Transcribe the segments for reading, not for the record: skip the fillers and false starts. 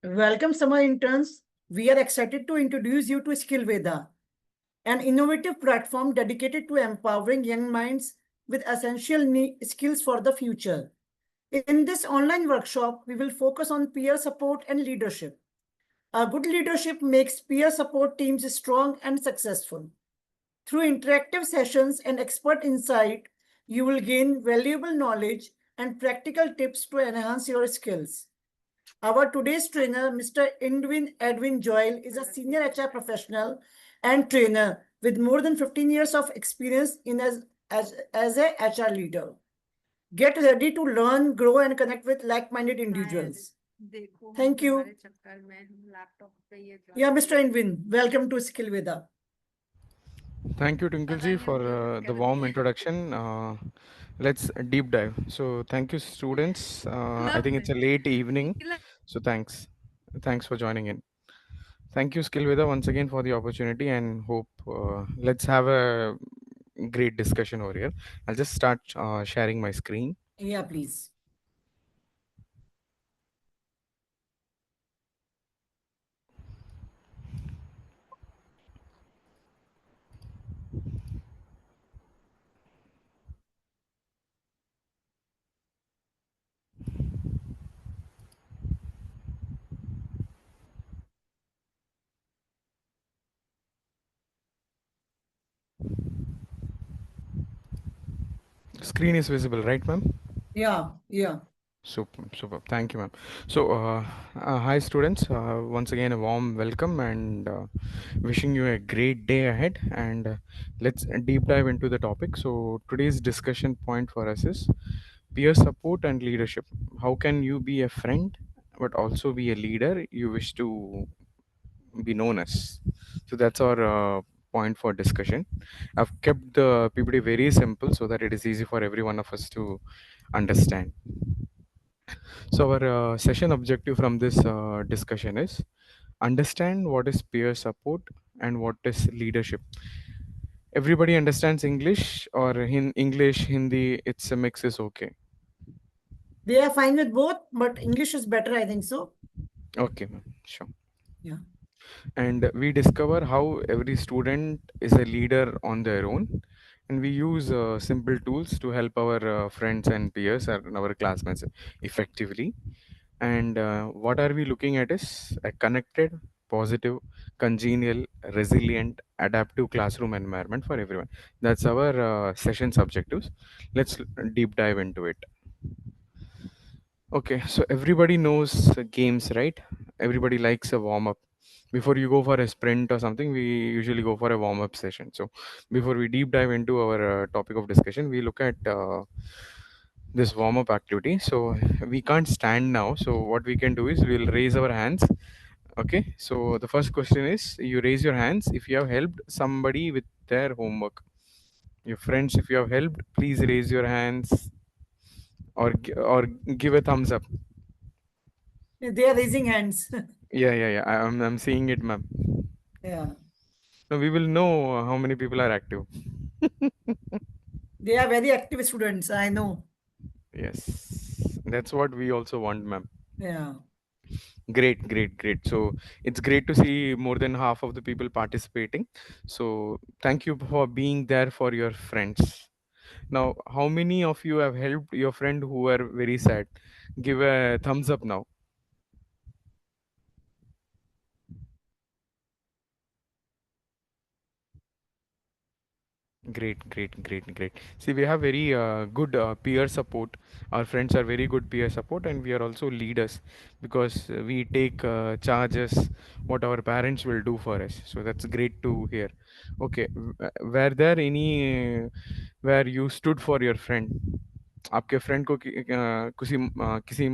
Welcome, summer interns. We are excited to introduce you to Skillveda, an innovative platform dedicated to empowering young minds with essential skills for the future. In this online workshop, we will focus on peer support and leadership. A good leadership makes peer support teams strong and successful. Through interactive sessions and expert insight, you will gain valuable knowledge and practical tips to enhance your skills. Our today's trainer, Mr. Edwin Joyle, is a senior HR professional and trainer with more than 15 years of experience as a HR leader. Get ready to learn, grow, and connect with like-minded individuals. Thank you. Yeah, Mr. Edwin, welcome to Skillveda. Thank you, Twinkleji, for the warm introduction. Let's deep dive. So, thank you, students. I think it's a late evening, so thanks for joining in. Thank you, Skillveda, once again for the opportunity, and hope let's have a great discussion over here. I'll just start sharing my screen. Yeah, please. Screen is visible, right, ma'am? Yeah. Super, super. Thank you, ma'am. So, hi, students. Once again, a warm welcome and wishing you a great day ahead. And let's deep dive into the topic. So, today's discussion point for us is peer support and leadership. How can you be a friend but also be a leader you wish to be known as? So, that's our point for discussion. I've kept the PPT very simple so that it is easy for every one of us to understand. So, our session objective from this discussion is understand what is peer support and what is leadership. Everybody understands English, or in English, Hindi, it's a mix is okay. They are fine with both, but English is better, I think so. Okay, ma'am, sure. Yeah. And we discover how every student is a leader on their own. And we use simple tools to help our friends and peers and our classmates effectively. And what are we looking at is a connected, positive, congenial, resilient, adaptive classroom environment for everyone. That's our session's objectives. Let's deep dive into it. Okay, so everybody knows games, right? Everybody likes a warm up. Before you go for a sprint or something, we usually go for a warm up session. So, before we deep dive into our topic of discussion, we look at this warm up activity. So, we can't stand now. So, what we can do is we'll raise our hands. Okay, so the first question is you raise your hands if you have helped somebody with their homework. Your friends, if you have helped, please raise your hands or give a thumbs up. They are raising hands. Yeah. I'm seeing it, ma'am. Yeah. So we will know how many people are active. They are very active students, I know. Yes, that's what we also want, ma'am. Yeah. Great. So it's great to see more than half of the people participating. So thank you for being there for your friends. Now, how many of you have helped your friend who were very sad? Give a thumbs up now. Great. See, we have very good peer support. Our friends are very good peer support, and we are also leaders because we take charges what our parents will do for us. So that's great to hear. Okay, were there any where you stood for your friend? आपके friend को किसी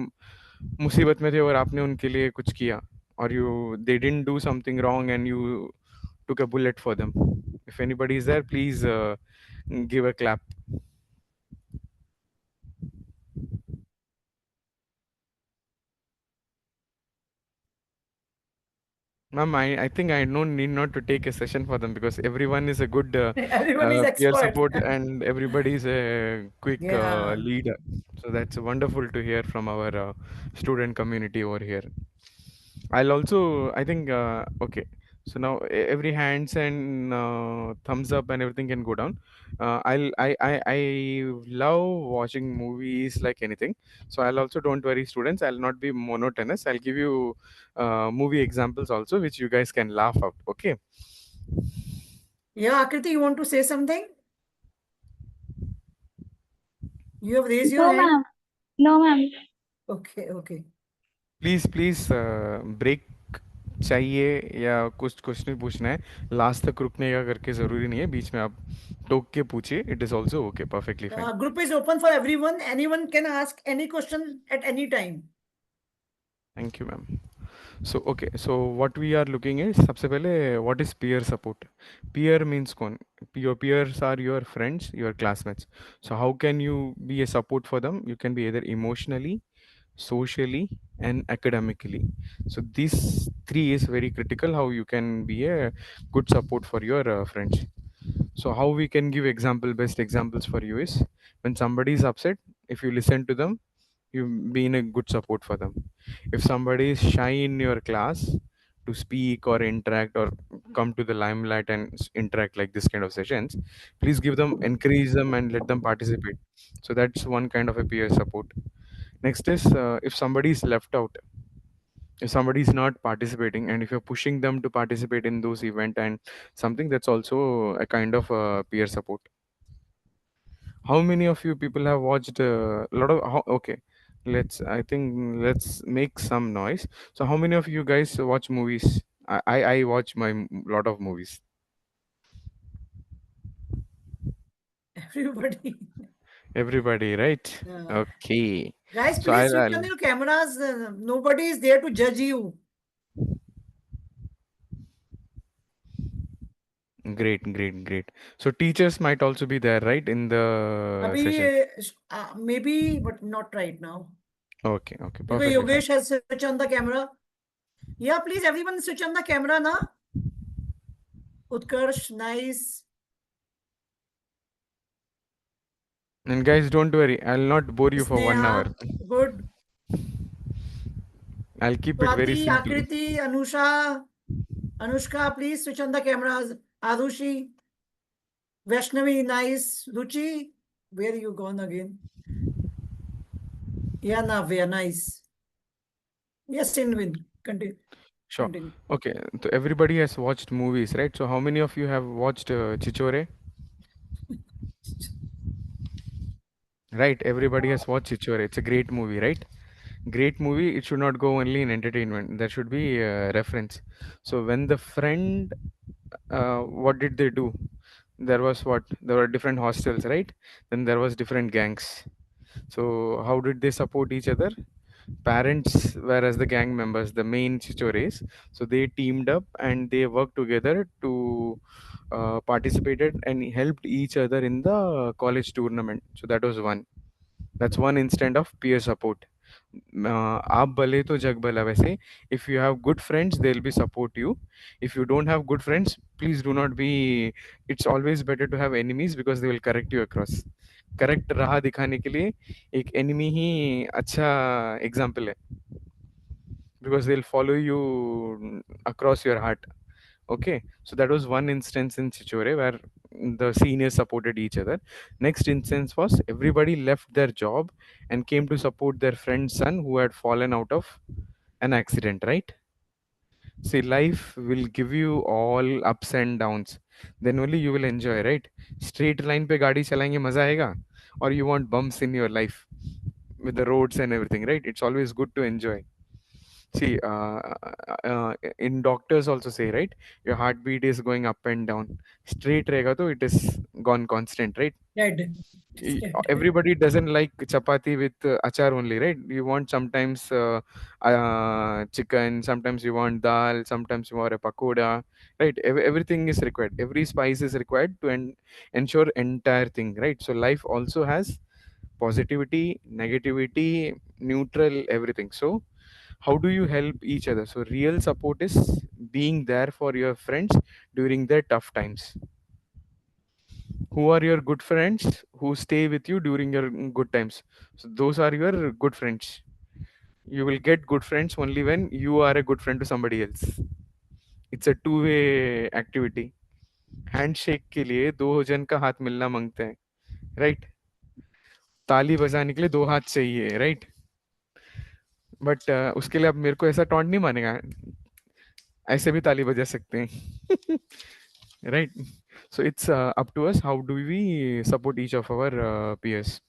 मुसीबत में थे और आपने उनके लिए कुछ किया और you they didn't do something wrong and you took a bullet for them. If anybody is there, please give a clap. Ma'am, I think I no need not to take a session for them because everyone is a good Everyone is peer expert. support and everybody is a quick Yeah. leader. So that's wonderful to hear from our student community over here. I'll also, I think, okay. So now every hands and thumbs up and everything can go down. I love watching movies like anything. So I'll also, don't worry, students. I'll not be monotonous. I'll give you movie examples also, which you guys can laugh out. Okay. Yeah, Akriti, you want to say something? You have raised your No, hand. ma'am. No, ma'am. Okay, okay. Please please break चाहिए या कुछ question पूछना है last तक रुकने का करके ज़रूरी नहीं है बीच में आप टोक के पूछिए it is also okay perfectly fine Group is open for everyone. Anyone can ask any question at any time. Thank you ma'am so okay so what we are looking is सबसे पहले what is peer support peer means कौन your peers are your friends your classmates so how can you be a support for them you can be either emotionally socially and academically so these three is very critical how you can be a good support for your friends so how we can give example best examples for you is when somebody is upset if you listen to them you be in a good support for them if somebody is shy in your class to speak or interact or come to the limelight and interact like this kind of sessions please give them encourage them and let them participate so that's one kind of a peer support. Next is if somebody is left out, if somebody is not participating, and if you're pushing them to participate in those event and something that's also a kind of peer support. How many of you people have watched a lot of? Okay, I think let's make some noise. So how many of you guys watch movies? I watch my lot of movies. Everybody. Everybody, right? Uh, Okay. Guys, So please switch on I'll your cameras. Nobody is there to judge you. great, great, great. So teachers might also be there, right, in the Abhi, session. maybe, but not right now. Okay, okay, Because perfectly fine. Yogesh has switched on the camera. Yeah, please, everyone switch on the camera, na? Utkarsh, nice. And guys, don't worry, I'll not bore you for 1 hour. Sneha, good. I'll keep it very Swati, simple. Akriti, Anusha, Anushka, please switch on the cameras. Arushi, Vaishnavi, nice. Ruchi, where you gone again? Yeah, Navya, nice. Yes, Inwin, continue. Sure. Continue. Okay, so everybody has watched movies, right? So how many of you have watched Chichore? Right, everybody has watched Chichore. It's a great movie, right? Great movie. It should not go only in entertainment. There should be a reference. So when the friend, what did they do? There was what? There were different hostels, right? Then there was different gangs. So how did they support each other? Parents were as the gang members, the main chichores. So they teamed up and they worked together to participated and helped each other in the college tournament. So that was one. That's one instant of peer support. आप भले तो जग भला वैसे if you have good friends they'll be support you if you don't have good friends please do not be it's always better to have enemies because they will correct you across correct राह दिखाने के लिए एक enemy ही अच्छा example है because they'll follow you across your heart. Okay, so that was one instance in Chichore where the seniors supported each other. Next instance was everybody left their job and came to support their friend's son who had fallen out of an accident, right? See, life will give you all ups and downs. Then only you will enjoy, right? Straight line पे गाड़ी चलाएंगे मजा आएगा or you want bumps in your life with the roads and everything, right? It's always good to enjoy. See, in doctors also say, right? Your heartbeat is going up and down. Straight रहेगा तो it is gone constant, right? Dead. Dead. Everybody doesn't like chapati with achar only, right? You want sometimes chicken, sometimes you want dal, sometimes you want a pakoda, right? Everything is required. Every spice is required to ensure entire thing, right? So life also has positivity, negativity, neutral, everything. So how do you help each other? So real support is being there for your friends during their tough times. Who are your good friends who stay with you during your good times? So those are your good friends. You will get good friends only when you are a good friend to somebody else. It's a two-way activity. Handshake के लिए दो जन का हाथ मिलना मांगते हैं, right? ताली बजाने के लिए दो हाथ चाहिए, राइट? बट उसके लिए अब मेरे को ऐसा टॉन्ट नहीं मानेगा, ऐसे भी ताली बजा सकते हैं, right? So it's up to us how do we support each of our peers.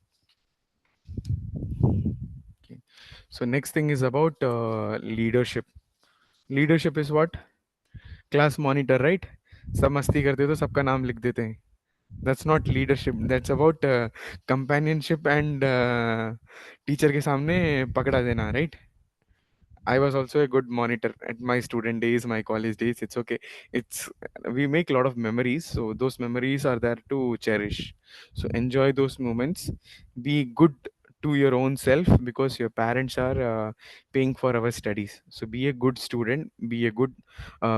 Okay. So next thing is about leadership. Leadership is what? Class monitor, right? सब मस्ती करते तो सबका नाम लिख देते हैं. That's not leadership. That's about companionship and teacher के सामने पकड़ा देना, right? I was also a good monitor at my student days, my college days. It's okay. It's We make a lot of memories, so those memories are there to cherish. So enjoy those moments. Be good to your own self because your parents are paying for our studies. So be a good student. Be a good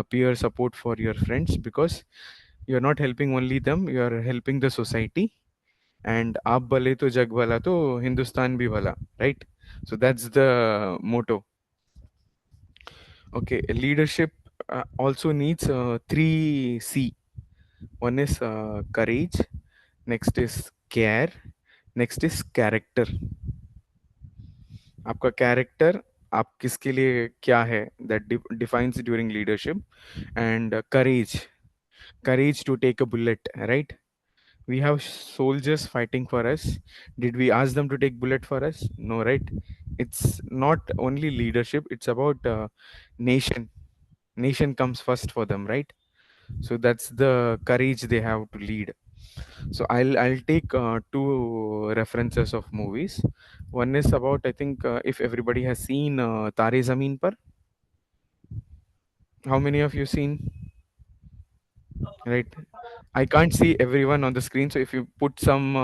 peer support for your friends because you're not helping only them. You are helping the society. And आप भले तो जग भला तो हिंदुस्तान भी भला, right? So that's the motto. Okay, leadership also needs three C. One is courage, next is care, next is character. आपका character आप किसके लिए क्या है that defines during leadership, and courage to take a bullet, right? We have soldiers fighting for us. Did we ask them to take bullet for us? No, right? It's not only leadership, it's about nation comes first for them, right? So that's the courage they have to lead. So I'll take two references of movies. One is about, I think, if everybody has seen Tare Zameen Par. How many of you seen? Right, I can't see everyone on the screen, so if you put some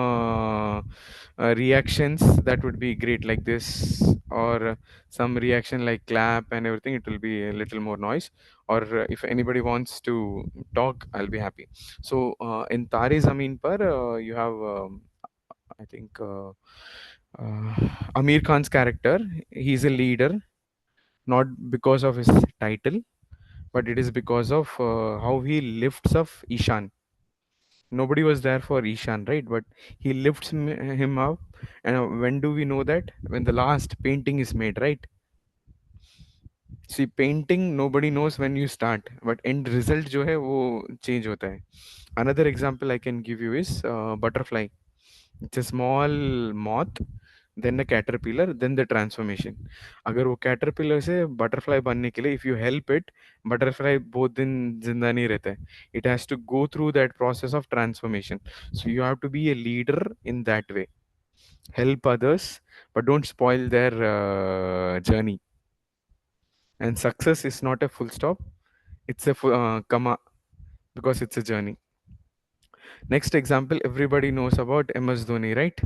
reactions, that would be great, like this, or some reaction like clap and everything. It will be a little more noise. Or if anybody wants to talk, I'll be happy. So in Tare Zameen Par, you have, I think, Amir Khan's character. He's a leader, not because of his title, but it is because of how he lifts up Ishan. Nobody was there for Ishan, right? But he lifts him up. And when do we know that? When the last painting is made, right? See, painting, nobody knows when you start, but end result जो है वो change होता है. Another example I can give you is butterfly. It's a small moth, then a caterpillar, then the transformation. अगर वो caterpillar से butterfly बनने के लिए, if you help it, butterfly बहुत दिन जिंदा नहीं रहता है. It has to go through that process of transformation. So you have to be a leader in that way. Help others, but don't spoil their journey. And success is not a full stop; it's a comma because it's a journey. Next example, everybody knows about MS Dhoni, right?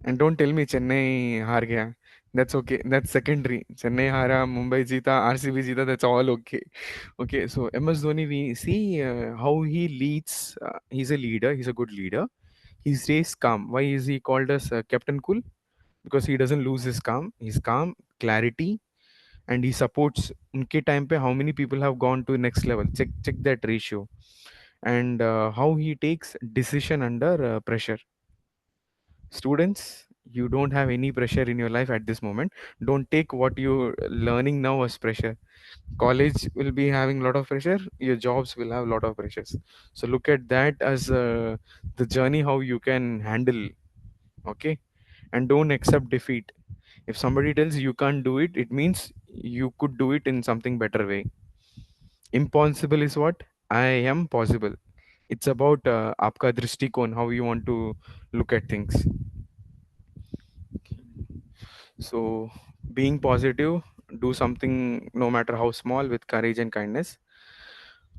And don't tell me Chennai हार गया. That's okay. That's secondary. Chennai हारा, Mumbai जीता, RCB जीता. That's all okay. Okay. So MS Dhoni, we see how he leads. He's a leader. He's a good leader. He stays calm. Why is he called as Captain Cool? Because he doesn't lose his calm. He's calm, clarity, and he supports. उनके time पे how many people have gone to next level? Check that ratio, and how he takes decision under pressure. Students, you don't have any pressure in your life at this moment. Don't take what you're learning now as pressure. College will be having a lot of pressure, your jobs will have a lot of pressures. So look at that as the journey how you can handle. Okay, and don't accept defeat. If somebody tells you can't do it, it means you could do it in something better way. Impossible is what? I am possible. It's about आपका दृष्टिकोण, how you want to look at things. So, being positive, do something no matter how small with courage and kindness.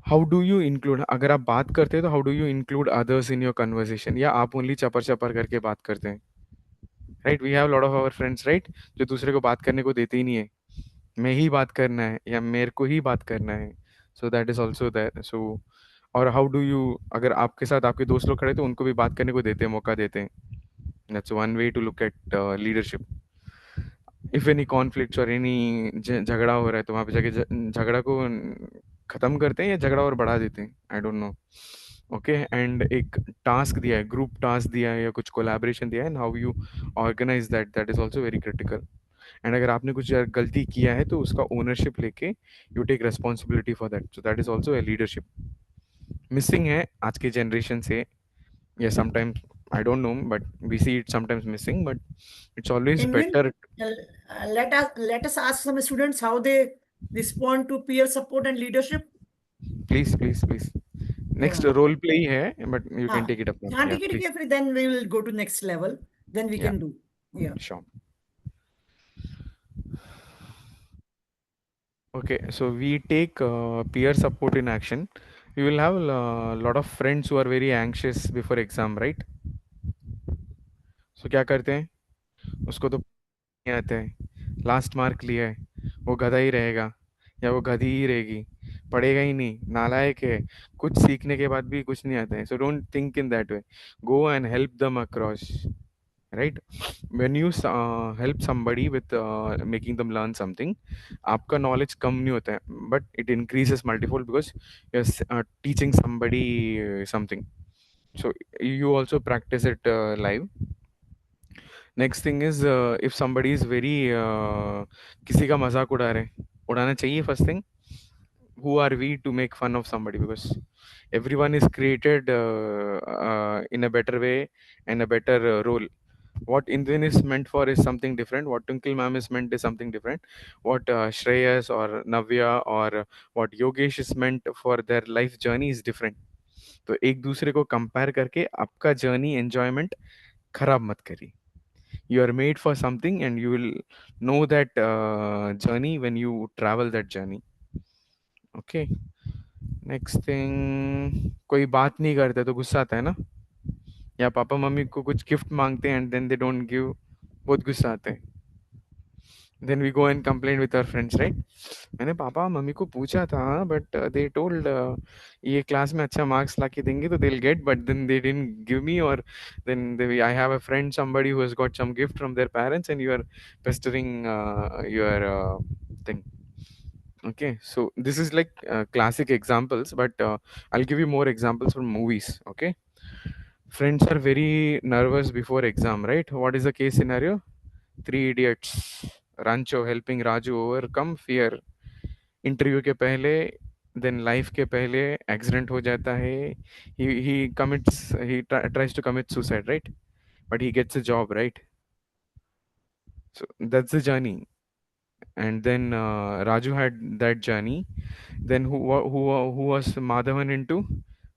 How do you include? अगर आप बात करते हैं तो how do you include others in your conversation? या आप only चपर चपर करके बात करते हैं? Right? We have a lot of our friends, right? जो दूसरे को बात करने को देते ही नहीं है. मैं ही बात करना है या मेरे को ही बात करना है. So that is also there. So और how do you, अगर आपके साथ आपके दोस्त लोग खड़े तो उनको भी बात करने को देते हैं, मौका देते हैं. That's one way to look at leadership. If any conflicts और एनी झगड़ा हो रहा है तो वहाँ पे जाके झगड़ा को खत्म करते हैं या झगड़ा और बढ़ा देते हैं, आई डोंट नो। ओके, एंड एक टास्क दिया है, ग्रुप टास्क दिया है या कुछ कोलैबोरेशन दिया है, and how you organise that, that is also very critical. And अगर आपने कुछ गलती किया है तो उसका ओनरशिप लेके you take responsibility for that, so that is also a leadership. Missing है आज के जनरेशन से, या sometimes I don't know, but we see it sometimes missing, but it's always Inwin, better. let us ask some students how they respond to peer support and leadership. Please please please, next Yeah. Role play ही है, but you can हाँ, take it up, हाँ, yeah ठीक है, ठीक please. है, फिर then we will go to next level, then we या can do. Yeah. Sure. Okay, so we take peer support in action. You will have a lot of friends who are very anxious before exam, right? So क्या करते हैं, उसको तो नहीं आते हैं, last mark लिया है, वो गधा ही रहेगा या वो गधी ही रहेगी, पढ़ेगा ही नहीं, नालायक है, कुछ सीखने के बाद भी कुछ नहीं आता है। So don't think in that way, go and help them across, right? when you help somebody with making them learn something, आपका knowledge कम नहीं होता है, but it increases multifold because you're teaching somebody something, so you also practice it live. Next thing is if somebody is very किसी का मजाक उड़ा रहे हैं, उड़ाना चाहिए first thing. Who are we to make fun of somebody, because everyone is created in a better way and a better role. What Indian is meant for is something different. What Twinkle Ma'am is meant is something different. What Shreyas or Navya or what Yogesh is meant for their life journey is different. तो एक दूसरे को compare करके आपका journey enjoyment खराब मत करिए. You are made for something and you will know that journey when you travel that journey. Okay. Next thing, कोई बात नहीं करते तो गुस्सा आता है ना, या पापा मम्मी को कुछ गिफ्ट मांगते हैं and then they don't give, बहुत गुस्सा आते हैं. Then we go and complain with our friends, right? मैंने पापा मम्मी को पूछा था बट दे टोल्ड ये क्लास में अच्छा मार्क्स ला के देंगे तो they will get, but then they didn't give me, और then they I have a friend somebody who has got some gift from their parents and you are pestering your thing. Okay, so this is like classic examples, but I'll give you more examples from movies. Okay, friends are very nervous before exam, right? What is the case scenario? Three Idiots. Rancho helping Raju overcome fear. Interview के पहले, then life के पहले accident हो जाता है. He tries to commit suicide, right? But he gets a job, right? So that's the journey. And then Raju had that journey. Then who was Madhavan into?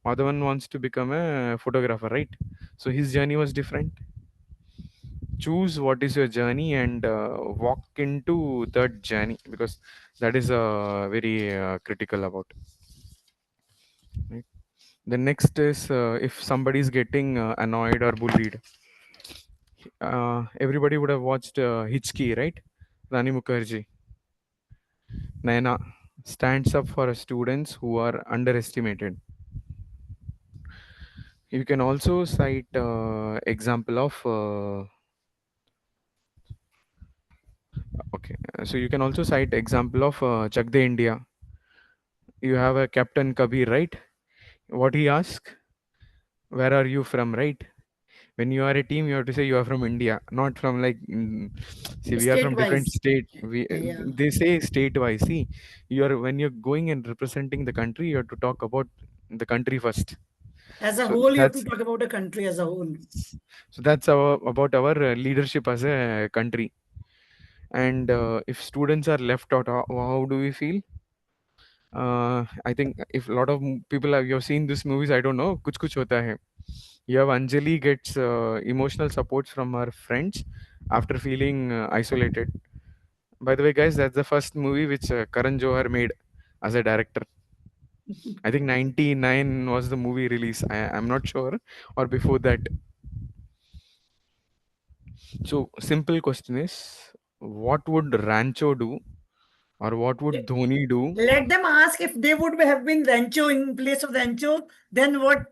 Madhavan wants to become a photographer, right? So his journey was different. Choose what is your journey and walk into that journey, because that is very critical about. Right? The next is if somebody is getting annoyed or bullied. Everybody would have watched Hichki, right? Rani Mukherjee. Naina stands up for students who are underestimated. You can also cite example of okay. So you can also cite example of Chak De India. You have a Captain Kabir, right? What he asks, where are you from, right? When you are a team, you have to say you are from India, not from like see, we are State from different wise. state. We Yeah. they say state wise. See, you are when you're going and representing the country, you have to talk about the country first. As a So whole, you have to that's talk about a country as a whole. about our leadership as a country. And if students are left out, how do we feel? I think if a lot of people have you've seen these movies, I don't know, kuch kuch hota hai. You have Anjali gets emotional support from her friends after feeling isolated. By the way, guys, that's the first movie which Karan Johar made as a director. I think 99 was the movie release. I'm not sure, or before that. So, simple question is, what would Rancho do, or what would Dhoni do? Let them ask if they would have been Rancho in place of Rancho, then what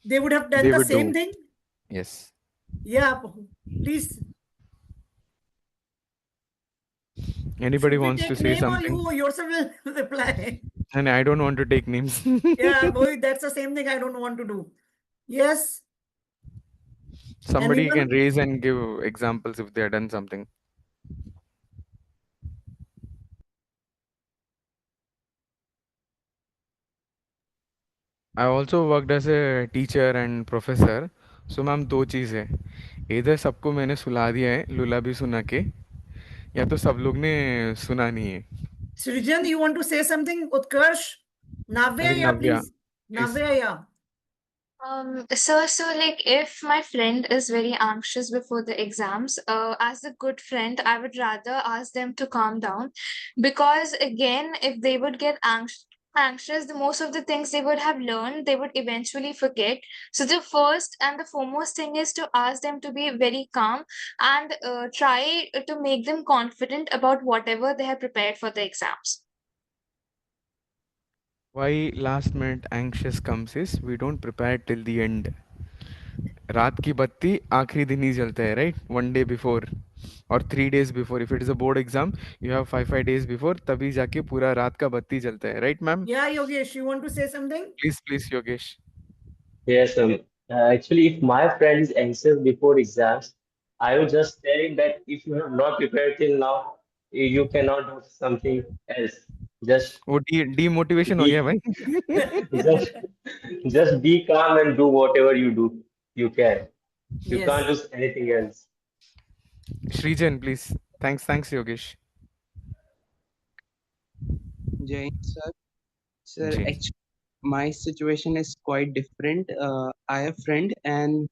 they would have done They the would same do. thing. Yes. Yeah, please. Anybody Should we wants to take say name or something? you yourself will reply? And I don't want to take names. Yeah, Mohit, that's the same thing I don't want to do. Yes. Somebody can Anyone? raise and give examples if they have done something. I also worked as a teacher and professor. So ma'am दो चीज़ है, इधर सबको मैंने सुला दिया है लुला भी सुना के, या तो सब लोग ने सुना नहीं है. Srijan, you want to say something? Utkarsh? I Navya, think yeah, Navya, please. please. Navya, yeah. So like if my friend is very anxious before the exams, as a good friend, I would rather ask them to calm down because again, if they would get anxious, the most of the things they would have learned, they would eventually forget. So the first and the foremost thing is to ask them to be very calm and try to make them confident about whatever they have prepared for the exams. Why last minute anxious comes is we don't prepare till the end. रात की बत्ती आखिरी दिन ही जलता है, right? One day before or 3 days before. If it is a board exam, you have 5 days before. तभी जाके पूरा रात का बत्ती जलता है, right, ma'am? Yeah, Yogesh, you want to say something? Please, Yogesh. Yes, actually, if my friend is anxious before exams, I will just tell him that if you have not prepared till now, you cannot do something else. Just वो demotivation हो गया be, भाई. just, just be calm and do whatever you do. You can. You can't Yes. do anything else. Shrijan, please. Thanks, Yogesh. Jain sir. Sir, ji. actually, my situation is quite different. I have friend and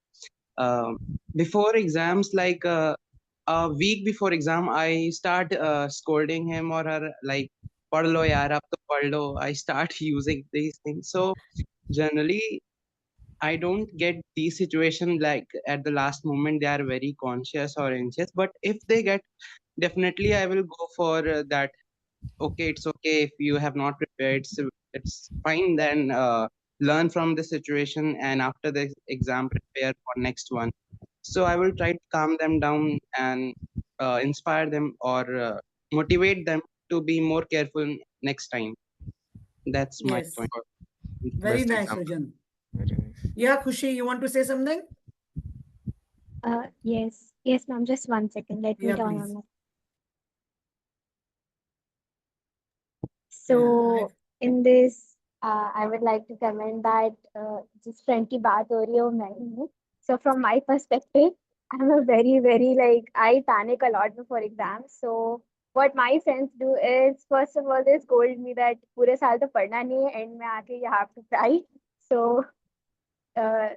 uh, before exams, like a week before exam, I start scolding him or her like, "पढ़ लो यार, अब तो पढ़ लो." I start using these things. So generally, I don't get these situation like at the last moment they are very conscious or anxious. But if they get, definitely I will go for that. Okay, it's okay if you have not prepared, it's fine, then learn from the situation and after the exam prepare for next one. So I will try to calm them down and inspire them or motivate them to be more careful next time. That's my Yes. point. Very Best nice, example. Srijan. Very nice. Yeah, Khushi, you want to say something? Yes, ma'am. Just 1 second. Let me Yeah, turn please. on my. Yeah, So in this, I would like to comment that just friend की बात हो रही है वो मैं ही हूँ. So from my perspective, I'm a very like I panic a lot before exams. So what my friends do is first of all they scold me that पूरे साल तो पढ़ना नहीं है end में आके you have to cry. So uh,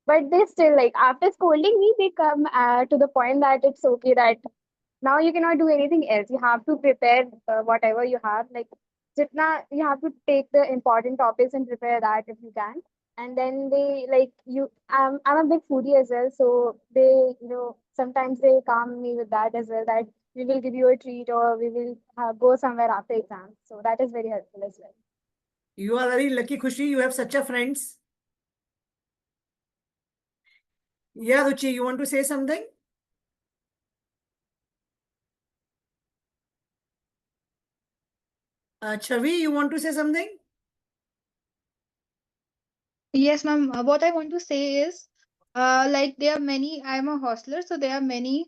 but they still like after scolding me they come to the point that it's okay that now you cannot do anything else. You have to prepare whatever you have. Like, jitna, you have to take the important topics and prepare that if you can. And then they like you. I'm a big foodie as well, so they sometimes they calm me with that as well. That we will give you a treat or we will go somewhere after exams. So that is very helpful as well. you are very lucky, Khushi. You have such a friends. Yeah, Ruchi, you want to say something? Chavi, you want to say something? Yes, ma'am. What I want to say is, like there are many. I'm a hostler, so there are many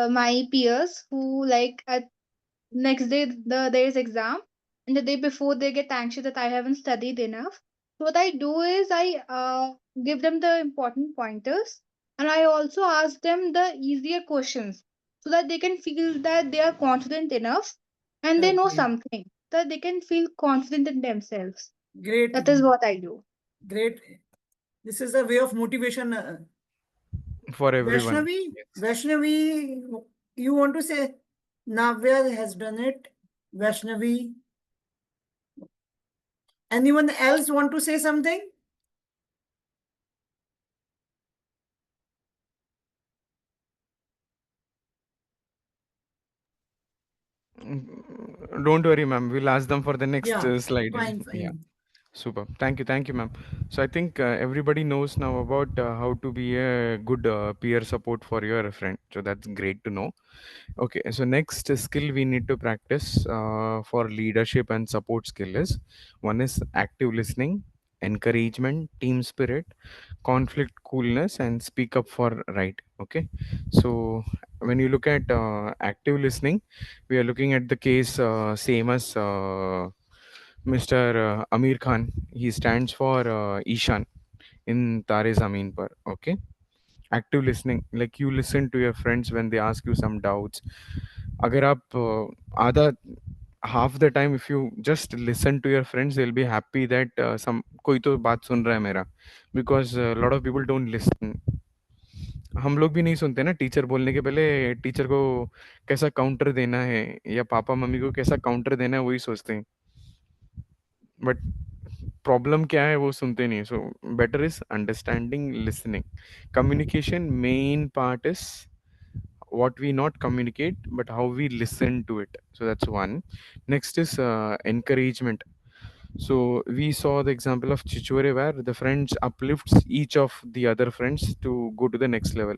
my peers who like at next day there is exam, and the day before they get anxious that I haven't studied enough. So what I do is I give them the important pointers, and I also ask them the easier questions so that they can feel that they are confident enough and they know Okay, something, that they can feel confident in themselves. great, That is what I do. great. This is a way of motivation. For everyone. Vaishnavi, Yes. Vaishnavi, you want to say Navya has done it? Vaishnavi, anyone else want to say something? Don't worry, ma'am. We'll ask them for the next Yeah, slide. fine, Yeah. fine. Super. Thank you, ma'am. So I think everybody knows now about how to be a good peer support for your friend. So that's great to know. Okay, so next skill we need to practice for leadership and support skill is one is active listening, encouragement, team spirit, conflict coolness, and speak up for right. Okay, so when you look at active listening, we are looking at the case same as Mr. Amir Khan. He stands for Ishan in Tare Zameen Par. Okay, active listening, like you listen to your friends when they ask you some doubts. अगर आप आधा half the time if you just listen to your friends they'll be happy that some कोई तो बात सुन रहा है मेरा, because a lot of people don't listen. हम लोग भी नहीं सुनते ना, टीचर बोलने के पहले टीचर को कैसा काउंटर देना है या पापा मम्मी को कैसा काउंटर देना है वही सोचते हैं, बट प्रॉब्लम क्या है वो सुनते नहीं. So better is understanding listening. Communication main part is what we not communicate but how we listen to it, so that's one. Next is encouragement. So we saw the example of Chichore where the friends uplifts each of the other friends to go to the next level,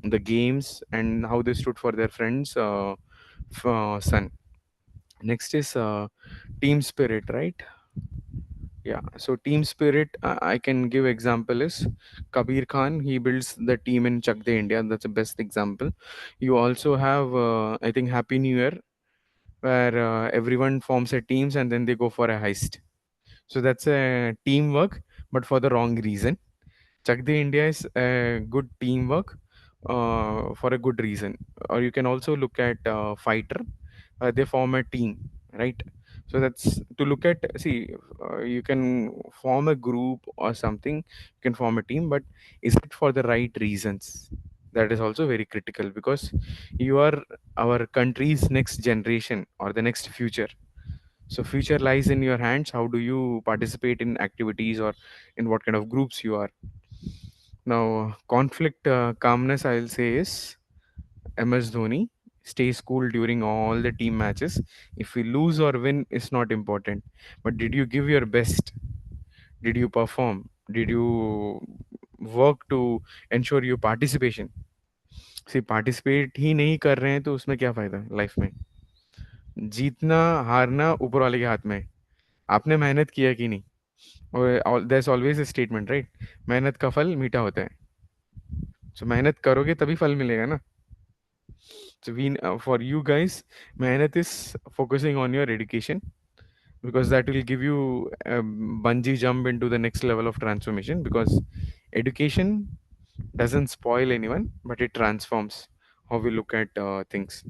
the games and how they stood for their friends son. Next is team spirit, right? Yeah, so team spirit, I can give example is Kabir Khan. He builds the team in Chak De India. That's the best example. You also have, I think, Happy New Year, where everyone forms a teams and then they go for a heist. So that's a teamwork, but for the wrong reason. Chak De India is a good teamwork for a good reason. Or you can also look at Fighter. They form a team, right? So that's to look at. See, you can form a group or something. You can form a team, but is it for the right reasons? That is also very critical because you are our country's next generation or the next future. So future lies in your hands. How do you participate in activities or in what kind of groups you are? Now, conflict calmness, I'll say, is MS Dhoni. Stays cool during all the team matches. If we lose or win, is not important. But did you give your best? Did you perform? Did you work to ensure your participation? See, participate ही नहीं कर रहे हैं तो उसमें क्या फायदा life में? जीतना हारना ऊपर वाले के हाथ में है. आपने मेहनत किया कि नहीं? और there's always a statement, right? मेहनत का फल मीठा होता है. So मेहनत करोगे तभी फल मिलेगा ना. So for you guys, mehnat is focusing on your education because that will give you a bungee jump into the next level of transformation, because education doesn't spoil anyone, but it transforms how we look at things.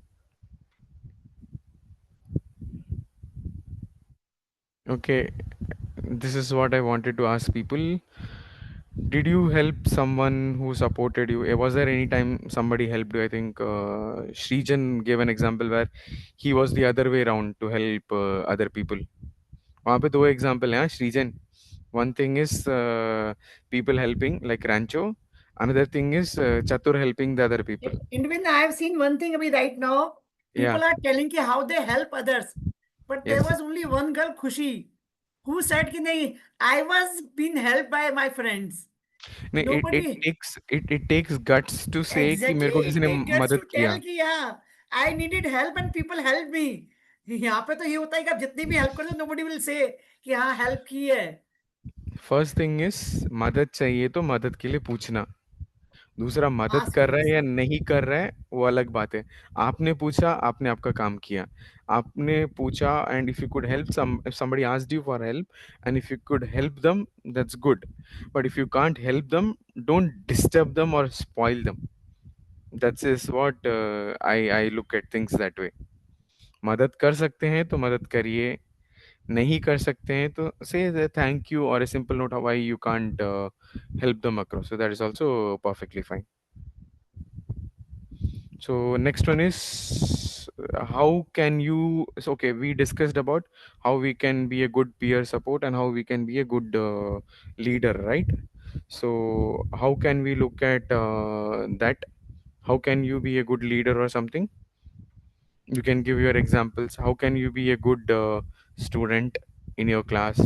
Okay, this is what I wanted to ask people. Did you help someone who supported you? Was there any time somebody helped you? I think Srijan gave an example where he was the other way around to help other people. वहाँ पे दो example हैं Srijan. One thing is people helping like Rancho, another thing is Chatur helping the other people. Indwin, I have seen one thing abhi right now. People Yeah. are telling ki how they help others. But there Yes. was only one girl, Khushi, who said ki nahi, I was being helped by my friends. नहीं, it Nobody. takes it takes guts to say कि मेरे को Exactly. किसी It ने takes guts to मदद किया. tell कि yeah, I needed help and people helped me. यहाँ पे तो ये होता है कि आप जितनी भी हेल्प कर दो nobody will say कि हाँ हेल्प की है. फर्स्ट थिंग इज मदद चाहिए तो मदद के लिए पूछना. दूसरा मदद Ask कर रहा है first. या नहीं कर रहा है वो अलग बात है. आपने पूछा, आपने आपका काम किया. आपने पूछा and if you could help some, इफ somebody asked you for help and if you could help them, that's good. But if you can't help them, don't disturb them or spoil them. That's is what I look at things that way. मदद कर सकते हैं तो मदद करिए, नहीं कर सकते हैं तो say thank you or a simple note why you can't help them across. So that is also perfectly fine. So next one is how can you, so okay, we discussed about how we can be a good peer support and how we can be a good leader, right? So how can we look at that? How can you be a good leader or something? You can give your examples. How can you be a good student in your class?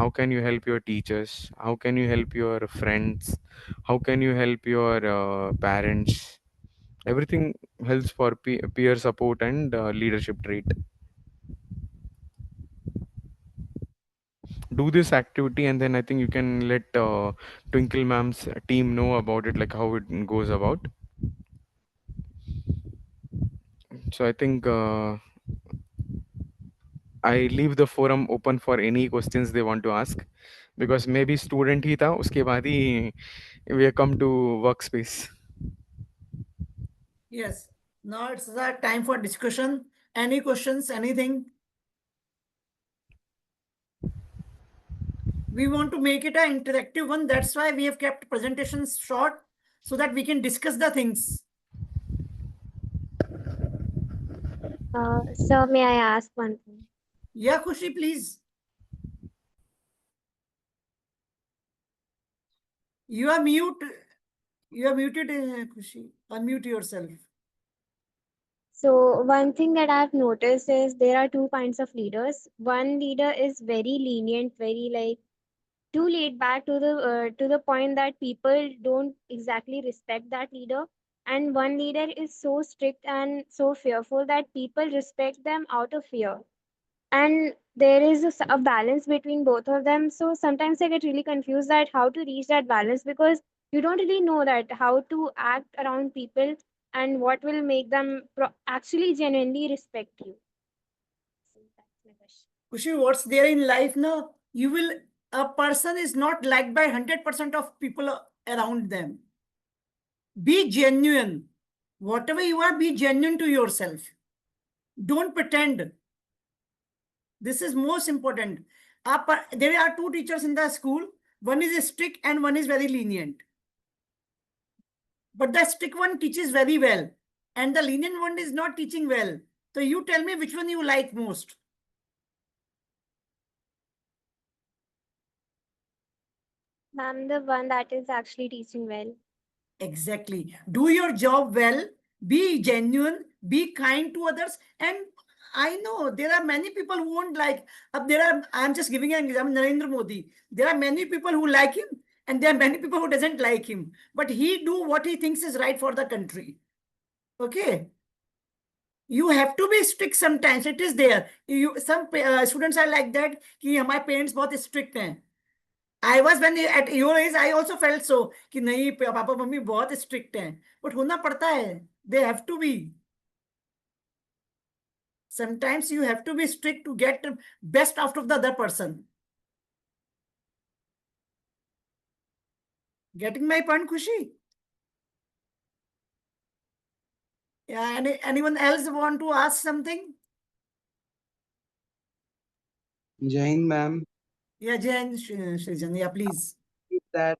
how can you help your teachers, how can you help your friends, how can you help your parents. Everything helps for peer support and leadership trait. Do this activity, and then I think you can let Twinkle Ma'am's team know about it, like how it goes about. So I think I leave the forum open for any questions they want to ask, because maybe student ही था उसके बाद ही we come to workspace. Yes. Now it's the time for discussion. Any questions, anything? We want to make it an interactive one. That's why we have kept presentations short so that we can discuss the things. Sir, may I ask one thing? Yeah, Khushi, please. You are mute. You are muted, Khushi. Unmute yourself. So one thing that I've noticed is there are two kinds of leaders. One leader is very lenient, very like too laid back to the point that people don't exactly respect that leader. And one leader is so strict and so fearful that people respect them out of fear. And there is a balance between both of them, so sometimes I get really confused that how to reach that balance, because you don't really know that how to act around people and what will make them actually genuinely respect you. So that's my question. Khushi, what's there in life now? A person is not liked by 100% of people around them. Be genuine. Whatever you are, be genuine to yourself. Don't pretend. This is most important. There are two teachers in the school. One is strict and one is very lenient. But the strict one teaches very well. And the lenient one is not teaching well. So you tell me which one you like most. I'm the one that is actually teaching well. Exactly. Do your job well. Be genuine. Be kind to others. And I know there are many people who won't like. I'm just giving an example. Narendra Modi. There are many people who like him, and there are many people who doesn't like him. But he do what he thinks is right for the country. Okay. You have to be strict sometimes. It is there. Some students are like that. कि हमारे parents बहुत strict हैं. I was when at your age, I also felt so कि नहीं papa mummy बहुत strict हैं. But होना पड़ता है. They have to be. Sometimes you have to be strict to get best out of the other person. Getting my point, Khushi? Yeah. Anyone else want to ask something? Jain ma'am, Yeah, Jen, Shrijan. Yeah, please. that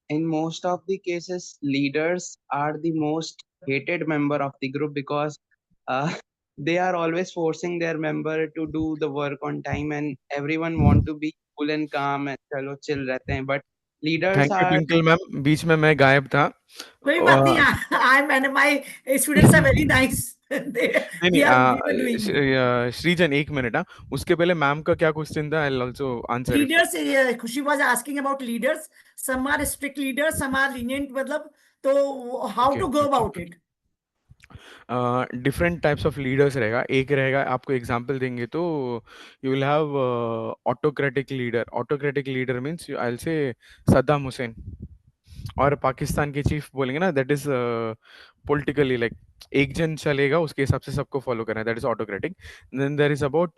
in most of the cases, leaders are the most hated member of the group because uh, they are always forcing their member to do the work on time, and everyone want to be cool and calm and chalo chill रहते हैं. But leaders Thank you, are Twinkle Ma'am. बीच में मैं गायब था. कोई बात नहीं. I'm and my students are very nice. नहीं नहीं We are doing. श्रीजन एक मिनट. हाँ, उसके पहले मैम का क्या क्वेश्चन था? I'll also answer it. Leaders, Khushi was asking about leaders. Some are strict leaders, some are lenient. मतलब तो how Okay, to go okay. about it? Different types of leaders रहेगा. एक रहेगा, आपको एग्जांपल देंगे तो you will have autocratic leader. Autocratic leader means I will say Saddam Hussain. और पाकिस्तान के चीफ बोलेंगे ना, दैट इज पॉलिटिकली लाइक एक जन चलेगा, उसके हिसाब से सबको फॉलो करना है. That is autocratic. Then there is about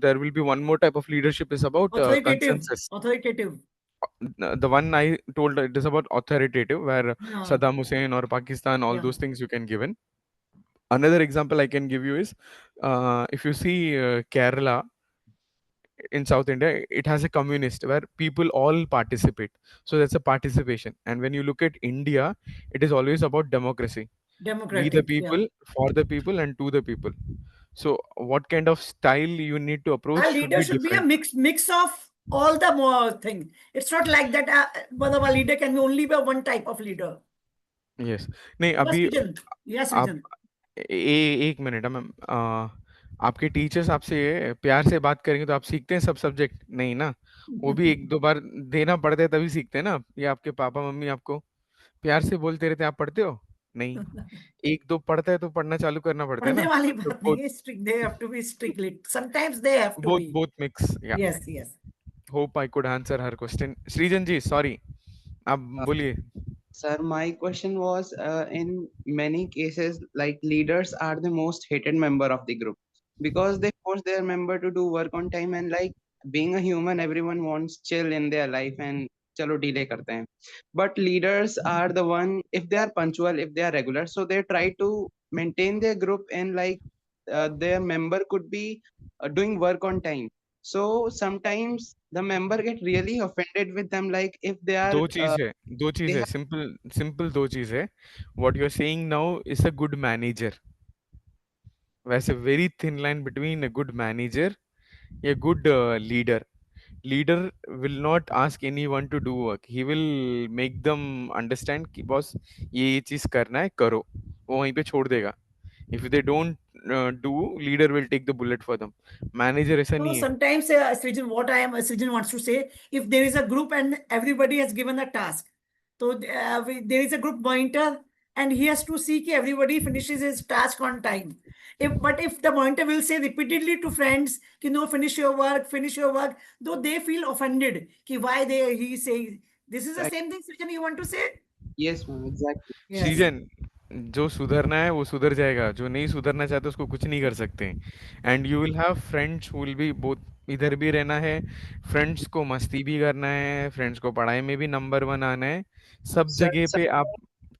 there will be one more type of leadership is about Authoritative. consensus. Authoritative. The one I told, it is about authoritative, where Yeah. Saddam Hussein or Pakistan, all Yeah. those things you can give in. Another example I can give you is if you see Kerala in South India, it has a communist where people all participate. So that's a participation. And when you look at India, it is always about democracy. We the Democratic. Yeah. people, for the people, and to the people. So what kind of style you need to approach A should leader be should be a different. mix of all the more thing. It's not like that. A leader can only be one type of leader. Yes. नहीं Yes, अभी Srijan. Yes, आप Srijan. एक minute है ma'am. आपके teachers आपसे प्यार से बात करेंगे तो आप सीखते हैं सब सब्जेक्ट? नहीं ना, वो भी एक दो बार देना पड़ता है तभी सीखते हैं ना। या आपके पापा मम्मी आपको प्यार से बोलते रहते हैं, आप पढ़ते हो? नहीं, एक दो पढ़ता है तो पढ़ना चालू करना पड़ता है पढ़ने ना। वाली तो बात नहीं बोथ है, strict, they have to be strictly, sometimes they have to both be. Both mix yeah. Yes yes. Hope I could answer her question. Srijan ji sorry, आप बोलिए। Sir, my question was in many cases, like leaders are the most hated member of the group because they force their member to do work on time, and like being a human, everyone wants chill in their life and chalo delay karte hain. But leaders are the one, if they are punctual, if they are regular, so they try to maintain their group and like their member could be doing work on time. So sometimes the member get really offended with them, like if they are दो चीज है, दो चीज they है, simple simple दो चीज है। What you are saying now is a good manager. वैसे very thin line between a good manager, a good leader will not ask anyone to do work. He will make them understand कि boss ये चीज करना है करो, वो वहीं पे छोड़ देगा। If they don't do, leader will take the bullet for them. Manager ऐसा So नहीं है। sometimes, Srijan, what Srijan wants to say, if there is a group and everybody has given a task, so there is a group monitor and he has to see that everybody finishes his task on time. But if the monitor will say repeatedly to friends, no, finish your work, though they feel offended, why he say this is the Right. same thing, Srijan, you want to say? Yes, ma'am, exactly. Yes. सृजन, जो सुधरना है वो सुधर जाएगा, जो नहीं सुधरना चाहते उसको कुछ नहीं कर सकते। And you will have friends who will be both. इधर भी रहना है, फ्रेंड्स को मस्ती भी करना है, फ्रेंड्स को पढ़ाई में भी नंबर वन आना है। सब Sir, जगह पे आप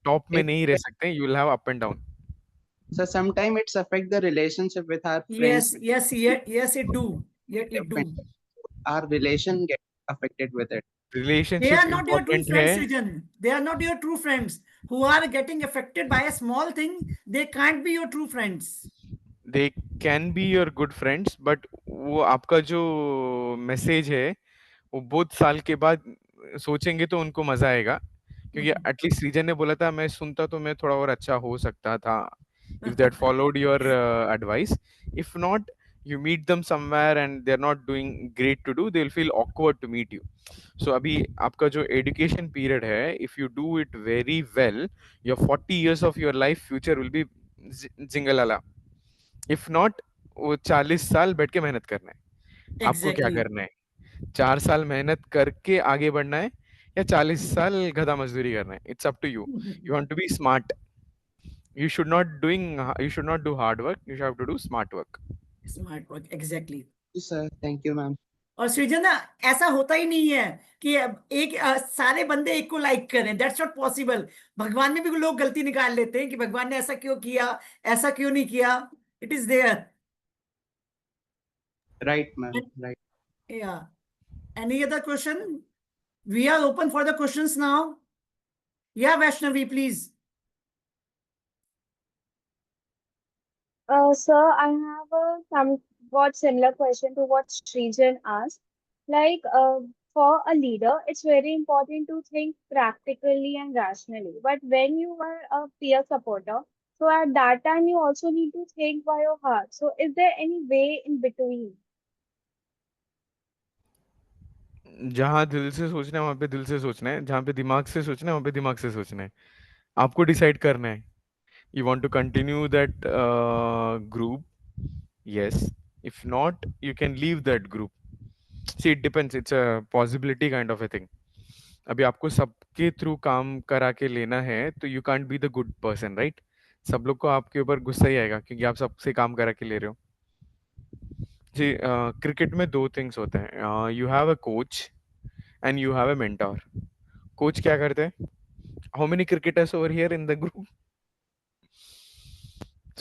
टॉप में it नहीं रह सकते, you will have up and down. so sometimes it's affect the relationship with our friends. Yes, yes, yes, yes, it do. Yeah, it If do. our relation get affected with it. They are relationship not your true important है। friends, Srijan. They are not your true friends. Who are getting affected by a small thing, they can't be your true friends. They can be your good friends, but वो आपका जो message है वो बहुत साल के बाद सोचेंगे तो उनको मजा आएगा। क्योंकि एटलीस्ट सृजन ने बोला था मैं सुनता तो मैं थोड़ा और अच्छा हो सकता था, if that followed your advice. If not, you meet them somewhere and they're not doing great to do, they'll feel awkward to meet you. So अभी आपका जो education period है, if you do it very well, your 40 years of your life future will be जिंगलाला। If not, वो 40 साल बैठ के मेहनत करना है। आपको क्या Exactly. करना है, 4 साल मेहनत करके आगे बढ़ना है या 40 साल गधा मजदूरी करना है? It's up to you. You want to be smart, you should not do hard work, you have to do smart work. Smart work, exactly. Yes, sir. Thank you, ma'am. और सृजन ना, ऐसा होता ही नहीं है कि अब सारे बंदे एक को लाइक करें, दैट्स नॉट पॉसिबल। भगवान में भी लोग गलती निकाल लेते हैं कि भगवान ने ऐसा क्यों किया, ऐसा क्यों नहीं किया। It is there. Right, ma'am. Right. Yeah, any other question? We are open for the questions now. Yeah Vaishnavi please. Sir, I have a somewhat similar question to what Srijan asked. Like, for a leader, it's very important to think practically and rationally. But when you are a peer supporter, so at that time you also need to think by your heart. So, is there any way in between? जहां दिल से सोचना है वहां पे दिल से सोचना है, जहां पे दिमाग से सोचना है वहां पे दिमाग से सोचना है। आपको डिसाइड करना है, you want to continue that group, yes. If not, you can leave that group. See, it depends, it's a possibility kind of a thing. अभी आपको सबके थ्रू काम करा के लेना है तो you can't be the good person, right? सब लोग को आपके ऊपर गुस्सा ही आएगा क्योंकि आप सबसे काम करा के ले रहे हो। जी, क्रिकेट में दो थिंग्स होते हैं, you have a coach and you have a mentor. Coach क्या करते हैं? How many cricketers over here in the group?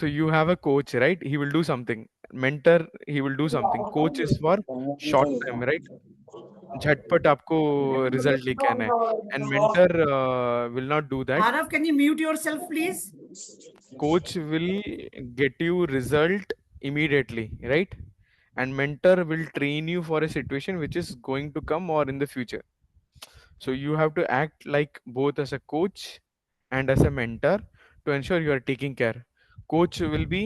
So you have a coach, right? He will do something. Mentor, he will do something. Coach is for short time, right? झटपट आपको result लेके आना है। And mentor will not do that. Arav, can you mute yourself, please? Coach will get you result immediately, right? And mentor will train you for a situation which is going to come or in the future. So you have to act like both as a coach and as a mentor to ensure you are taking care. Coach will be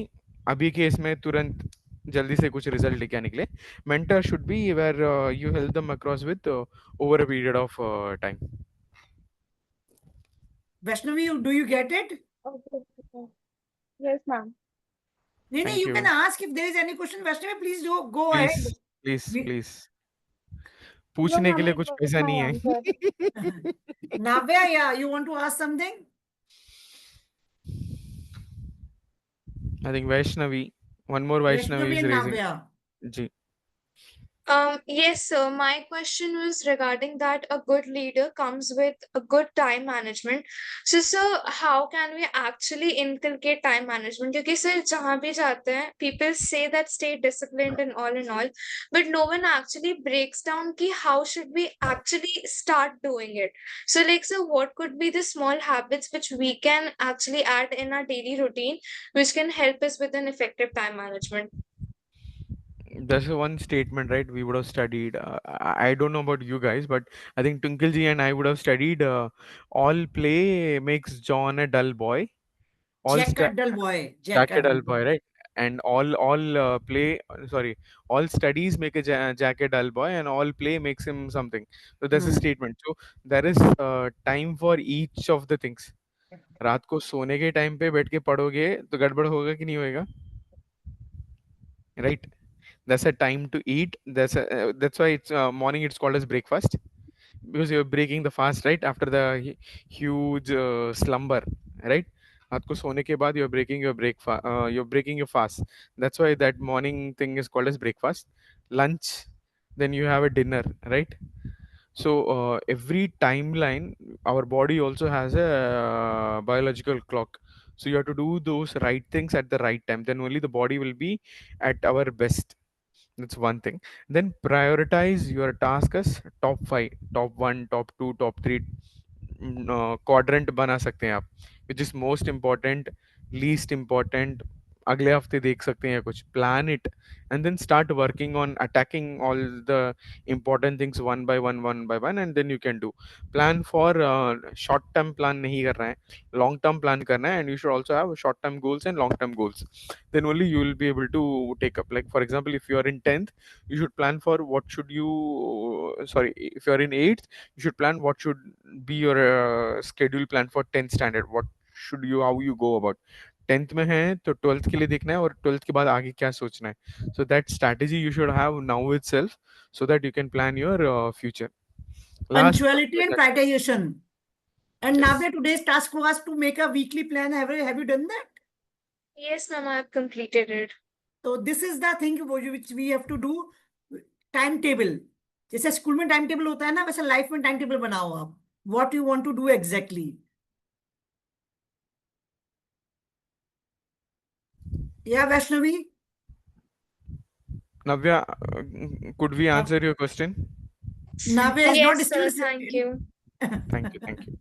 अभी के इसमें तुरंत जल्दी से कुछ result लेके निकले. Mentor should be where you help them across with over a period of time. Vaishnavi, do you get it? Okay. Okay. Yes, ma'am. Nini, Thank you can you. ask if there is any question. Vaishnavi, please go ahead. Please, please, We- please. No, पूछने के ma'am, लिए I कुछ got पैसा my नहीं answer. है. Navya, yeah, you want to ask something? I think Vaishnavi, one more Vaishnavi Vaishnavi is and raising. Navya. Ji. Yes, sir. My question was regarding that a good leader comes with a good time management. So, sir, how can we actually inculcate time management? Because, sir, जहाँ भी जाते हैं, people say that stay disciplined and all, but no one actually breaks down कि how should we actually start doing it. So, like, sir, what could be the small habits which we can actually add in our daily routine, which can help us with an effective time management? That's the one statement, right? We would have studied. I don't know about you guys, but I think Twinkle and I would have studied. All play makes John a dull boy. All Jack stu- a dull boy. Jack Jack a a dull dull boy. boy, right? And all play. Sorry, all studies make a Jack a dull boy, and all play makes him something. So that's a Hmm. statement. So there is time for each of the things. रात को सोने के time पे बैठ के पढ़ोगे तो गड़बड़ होगा कि नहीं होएगा, right? There's a time to eat. That's why it's morning. It's called as breakfast because you're breaking the fast, right? After the huge slumber, right? रात को सोने के बाद you're breaking your fast. That's why that morning thing is called as breakfast. Lunch, then you have a dinner, right? So every timeline, our body also has a biological clock. So you have to do those right things at the right time. Then only the body will be at our best. That's one thing. Then prioritize your task as top 5, top 1, top 2, top 3 quadrant बना सकते हैं आप, which is most important, least important. अगले हफ्ते देख सकते हैं कुछ, plan it and then start working on attacking all the important things one by one, and then you can do. Plan for short term plan नहीं कर रहा है, long term plan करना है, and you should also have short term goals and long term goals. Then only you will be able to take up. Like for example, if you are in 10th, you should plan for what should you, sorry, if you are in 8th, you should plan what should be your schedule plan for 10th standard. What should you, how you go about 10th में है तो 12th के लिए देखना है, और 12th के बाद आगे क्या सोचना है. So that strategy you should have now itself, so that you can plan your future. Last Punctuality and prioritization. And yes. Navya, today's task was to make a weekly plan. Have you done that? Yes, ma'am, I've completed it. So this is the thing which we have to do. Time table. जैसे school में time table होता है ना, वैसे life में time table बनाओ आप. What you want to do exactly. या Vaishnavi. Navya, could we answer your question? Navya is not Yes, still. sir, thank you. Thank you.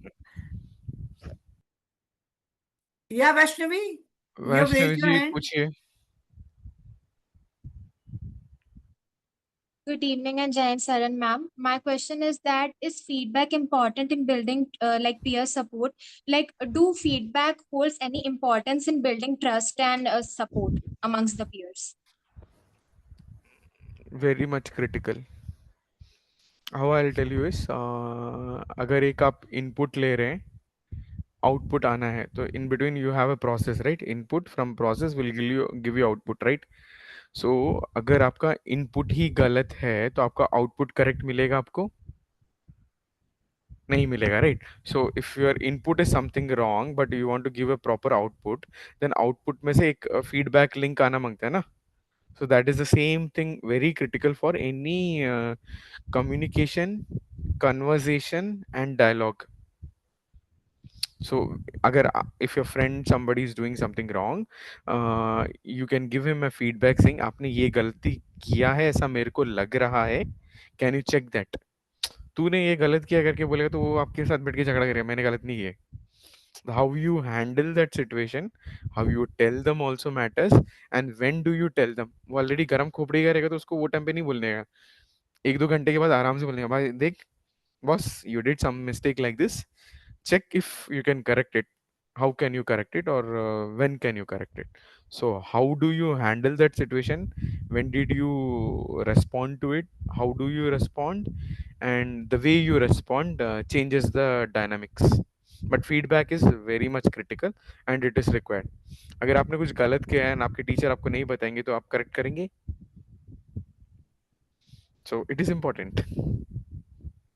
या Vaishnavi, you have Vaishnavi raised your ji hand. पूछिए. Good evening and Jai Saran ma'am. My question is that is feedback important in building like peer support? Like do feedback holds any importance in building trust and support amongst the peers? Very much critical. How I'll tell you is, अगर एक आप input ले रहे हैं, output आना है, तो in between you have a process, right? Input from process will give you output, right? So अगर आपका input ही गलत है तो आपका output correct मिलेगा आपको? नहीं मिलेगा, right? So if your input is something wrong but you want to give a proper output, then output में से एक feedback link आना मांगता है ना. So that is the same thing, very critical for any communication, conversation and dialogue. So agar if your friend somebody is doing something wrong, you can give him a feedback saying आपने ये गलती किया है ऐसा मेरे को लग रहा है, can you check that. तूने ये गलत किया करके बोलेगा तो वो आपके साथ बैठ के झगड़ा करेगा, मैंने गलत नहीं किया. How you handle that situation, how you tell them also matters, and when do you tell them. वो ऑलरेडी गरम खोपड़ी का रहेगा तो उसको वो टाइम पे नहीं बोलने का, एक दो घंटे के बाद आराम से बोलने का, भाई देख boss, you did some mistake like this, check if you can correct it. how can you correct it, or when can you correct it? So how do you handle that situation? When did you respond to it? How do you respond? And the way you respond changes the dynamics. But feedback is very much critical and it is required. अगर आपने कुछ गलत किया है and आपके teacher आपको नहीं बताएंगे तो आप करेक्ट करेंगे. So it is important.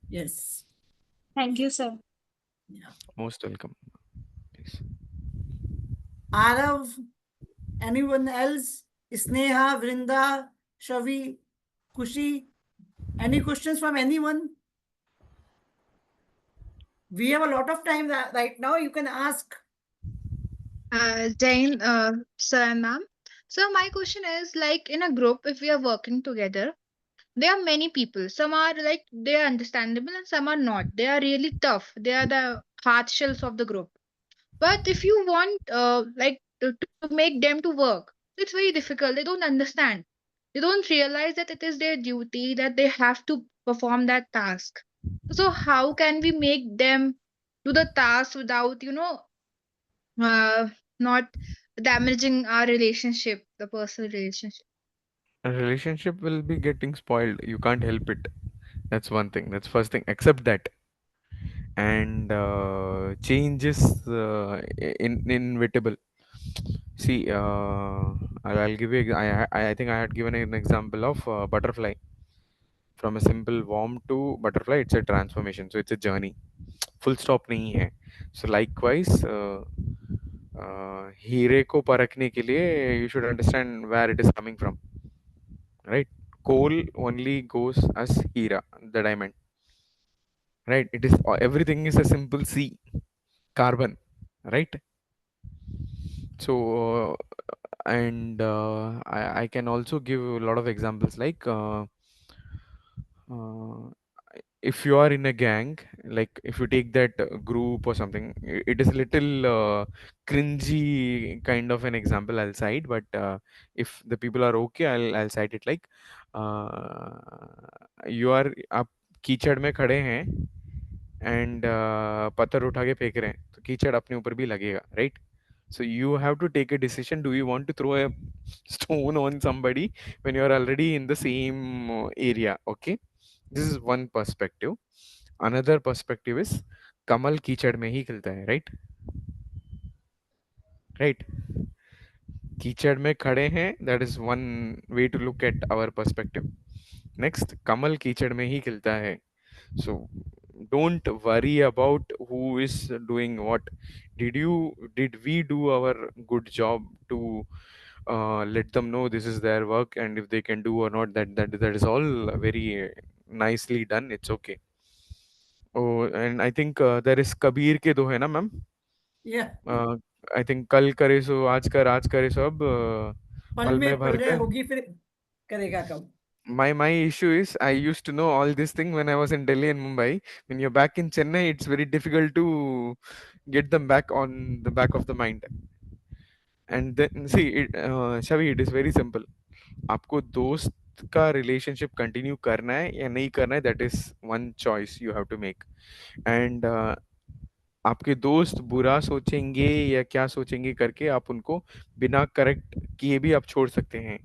Yes. Thank you, sir. Yeah. Most welcome. Please. Arav, anyone else? Sneha, Vrinda, Shavi, Kushi, any questions from anyone? We have a lot of time right now. You can ask. Jane, sir and ma'am. So my question is like in a group, if we are working together, there are many people. Some are like they are understandable and some are not. They are really tough. They are the hard shells of the group. But if you want to make them to work, it's very difficult. They don't understand. They don't realize that it is their duty that they have to perform that task. So how can we make them do the task without, uh, not damaging our relationship, the personal relationship? A relationship will be getting spoiled. You can't help it. That's one thing. That's first thing. Accept that. And change is inevitable. See, I'll give you. I think I had given an example of butterfly. From a simple worm to butterfly, it's a transformation. So it's a journey. Full stop नहीं है. So likewise, हीरे को परखने के लिए you should understand where it is coming from, right? Coal only goes as hira, the diamond, right? It is everything is a simple C, carbon, right? So and I can also give a lot of examples like uh, if you are in a gang, like if you take that group or something, it is a little cringy kind of an example I'll cite, but if the people are okay, I'll cite it like you are आप कीचड़ में खड़े हैं and पत्थर उठा के फेंक रहे हैं तो कीचड़ अपने ऊपर भी लगेगा, right? So you have to take a decision. Do you want to throw a stone on somebody when you are already in the same area? Okay, this is one perspective. Another perspective is कमल कीचड़ में ही खिलता है, right? Right. कीचड़ में खड़े हैं, that is one way to look at our perspective. Next, कमल कीचड़ में ही खिलता है. So don't worry about who is doing what. Did we do our good job to let them know this is their work, and if they can do or not, that is all very nicely done. It's okay. Oh, and I think there is Kabir के दो है ना ma'am? Yeah. I think कल करे सो आज करे सो अब पल पल में में भर प्रलय कर. होगी फिर करेगा कब? My issue is I used to know all this thing when I was in Delhi and Mumbai. When you're back in Chennai, it's very difficult to get them back on the back of the mind. And then see it, Shavi, it is very simple. आपको दोस्त का relationship continue करना है या नहीं करना है, that is one choice you have to make. And आपके दोस्त बुरा सोचेंगे या क्या सोचेंगे करके आप उनको बिना करेक्ट किए भी आप छोड़ सकते हैं.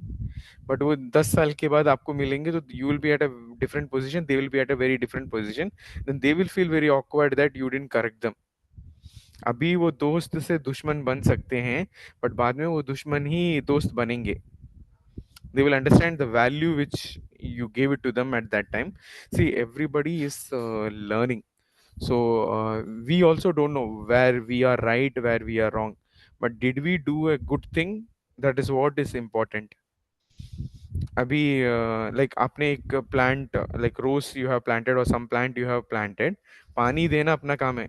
बट वो 10 साल के बाद आपको मिलेंगे तो you will be at a different position, they will be at a very different position, then they will feel very awkward that you didn't correct them. अभी वो दोस्त से दुश्मन बन सकते हैं बट बाद में वो दुश्मन ही दोस्त बनेंगे. They will understand the value which you gave it to them at that time. See, everybody is learning. So we also don't know where we are right, where we are wrong, but did we do a good thing? That is what is important. अभी like आपने एक plant like rose you have planted or some plant you have planted, पानी देना अपना काम है.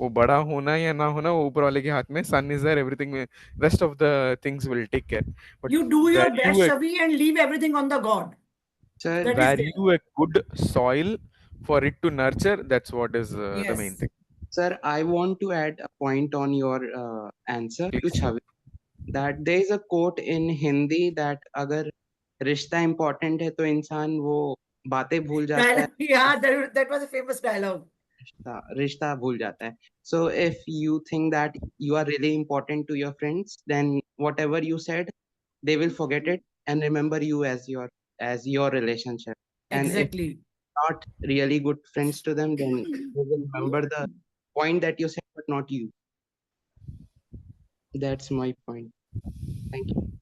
वो बड़ा होना या ना होना वो ऊपर वाले के हाथ में. Sun is there, everything में rest of the things will take care. But You do your were best, you a Shavi, and leave everything on the God. Sir, That is were there. you a good soil for it to nurture? That's what is the main Yes. thing. sir, I want to add a point on your answer to Please. Chavi, that there is a quote in Hindi that अगर रिश्ता important है तो इंसान वो बातें भूल जाता है. Yeah, that was a famous dialogue. रिश्ता भूल जाता है. So if you think that you are really important to your friends, then whatever you said, they will forget it and remember you as your relationship. And if Exactly. not really good friends to them, then they will remember the point that you said, but not you. That's my point. Thank you.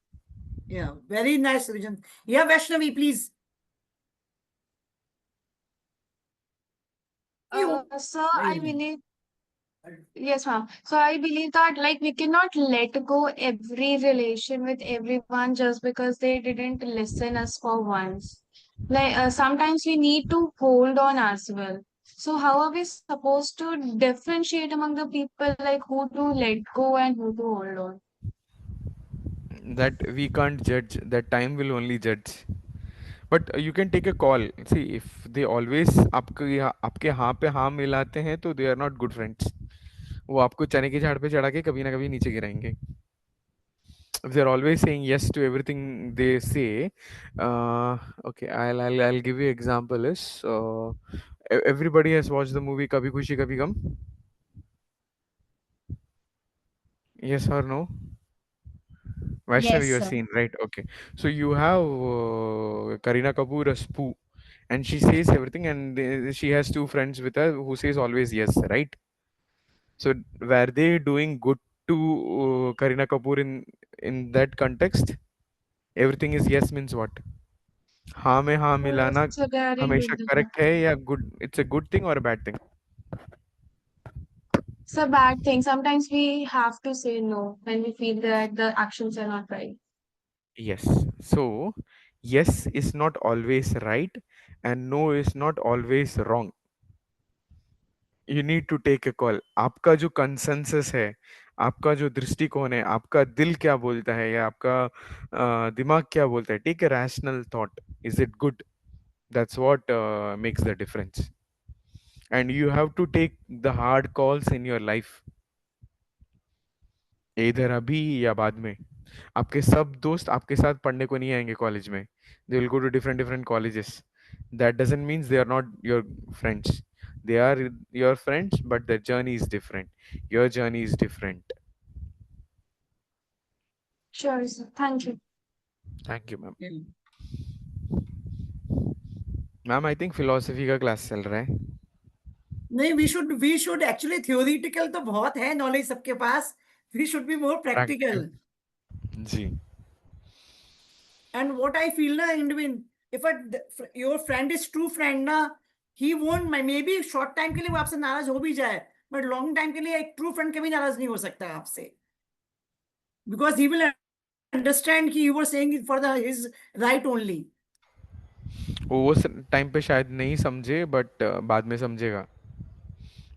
Yeah, very nice suggestion. Yeah, Vaishnavi, please. You. So I Hey. believe, yes, ma'am. So I believe that like we cannot let go every relation with everyone just because they didn't listen us for once. Like sometimes we need to hold on as well. So how are we supposed to differentiate among the people like who to let go and who to hold on? That we can't judge, that time will only judge. But you can take a call. See, if they always आपके हाँ पे हाँ मिलाते हैं तो they are not good friends. वो आपको चने के झाड़ पे चढ़ा के कभी ना कभी नीचे गिराएंगे. If they're always saying yes to everything they say, okay, I'll give you example is everybody has watched the movie Kabhi Khushi Kabhi Gum. Yes or no? Vaishnavi, Yes, you are sir. seen, right? Okay. So you have Karina Kapoor as Pooh, and she says everything, and she has two friends with her who says always yes, right? So were they doing good to Karina Kapoor in that context? Everything is yes means what? हाँ में हाँ मिलाना So they are in हमेशा good. Correct है या good, it's a good thing और a bad thing? It's a bad thing. Sometimes we have to say no when we feel that the actions are not right. Yes. So yes is not always right and no is not always wrong. You need to take a call. आपका जो consensus है, आपका जो दृष्टिकोण है, आपका दिल क्या बोलता है या आपका दिमाग क्या बोलता है, take a rational thought. Is it good? That's what makes the difference. And you have to take the hard calls in your life, इधर अभी या बाद में. आपके सब दोस्त आपके साथ पढ़ने को नहीं आएंगे कॉलेज में. They will go to different different colleges. That doesn't means they are not your friends. They are your friends, but their journey is different. Your journey is different. Sure, sir. Thank you. Thank you, ma'am. Yeah. Ma'am I think philosophy का class चल रहा है. नहीं, we should actually theoretical तो बहुत है knowledge सबके पास. We should be more practical. practical. जी. And what I feel na, Indwin, if your friend is true friend ना, he won't, maybe short time के लिए वो आपसे नाराज हो भी जाए, but long time के लिए एक true friend कभी नाराज नहीं हो सकता आपसे, because he will understand कि you were saying it for his right only. वो उस टाइम पे शायद नहीं समझे, बट बाद में समझेगा.